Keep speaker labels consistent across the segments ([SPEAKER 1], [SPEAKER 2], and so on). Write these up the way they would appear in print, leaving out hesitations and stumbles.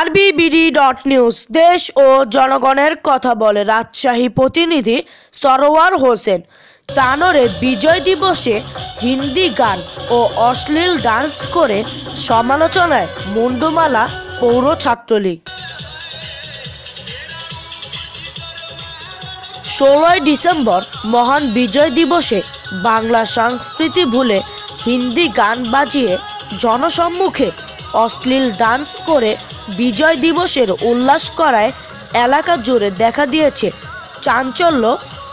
[SPEAKER 1] RBBD.News দেশ ও জনগণের কথা বলে। রাজশাহী প্রতিনিধি সরওয়ার হোসেন। তানোরে বিজয় দিবসে হিন্দি গান ও অশ্লীল ডান্স করে সমালোচনায় মুন্ডমালা পৌর ছাত্রলীগ। 16 ডিসেম্বর মহান বিজয় দিবসে বাংলা সংস্কৃতি ভুলে হিন্দি গান বাজিয়ে জনসম্মুখে অশ্লীল ডান্স করে বিজয় দিবসের উল্লাস করায় এলাকা জুড়ে দেখা দিয়েছে চাঞ্চল্য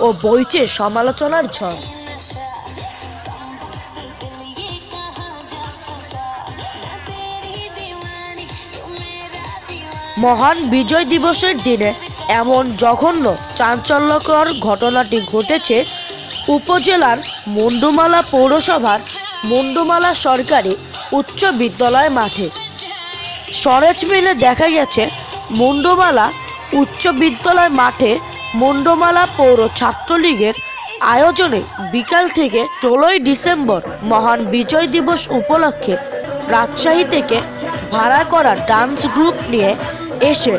[SPEAKER 1] ও বইছে সমালোচনার ঝড়। মহান বিজয় দিবসের দিনে এমন জঘন্য চাঞ্চল্যকর ঘটনাটি ঘটেছে উপজেলার মুন্ডমালা পৌরসভার মুন্ডমালা সরকারি উচ্চ বিদ্যালয় মাঠে। সরেজমিনে দেখা গেছে মুন্ডমালা উচ্চ বিদ্যালয় মাঠে মুন্ডমালা পৌর ছাত্রলীগের আয়োজনে বিকাল থেকে 16 ডিসেম্বর মহান বিজয় দিবস উপলক্ষে রাজশাহী থেকে ভাড়া করা ডান্স গ্রুপ নিয়ে এসে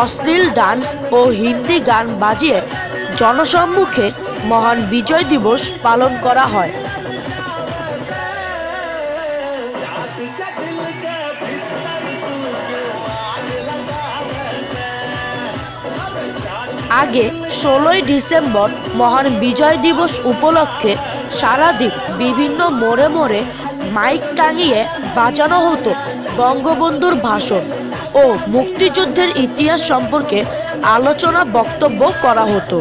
[SPEAKER 1] অশ্লীল ডান্স ও হিন্দি গান বাজিয়ে জনসম্মুখে মহান বিজয় দিবস পালন করা হয়। আগে 16 ডিসেম্বর মহান বিজয় দিবস উপলক্ষে সারাদিন বিভিন্ন মোড়ে মোড়ে মাইক টাঙিয়ে বাজানো হতো বঙ্গবন্ধুর ভাষণ ও মুক্তিযুদ্ধের ইতিহাস সম্পর্কে আলোচনা বক্তব্য করা হতো।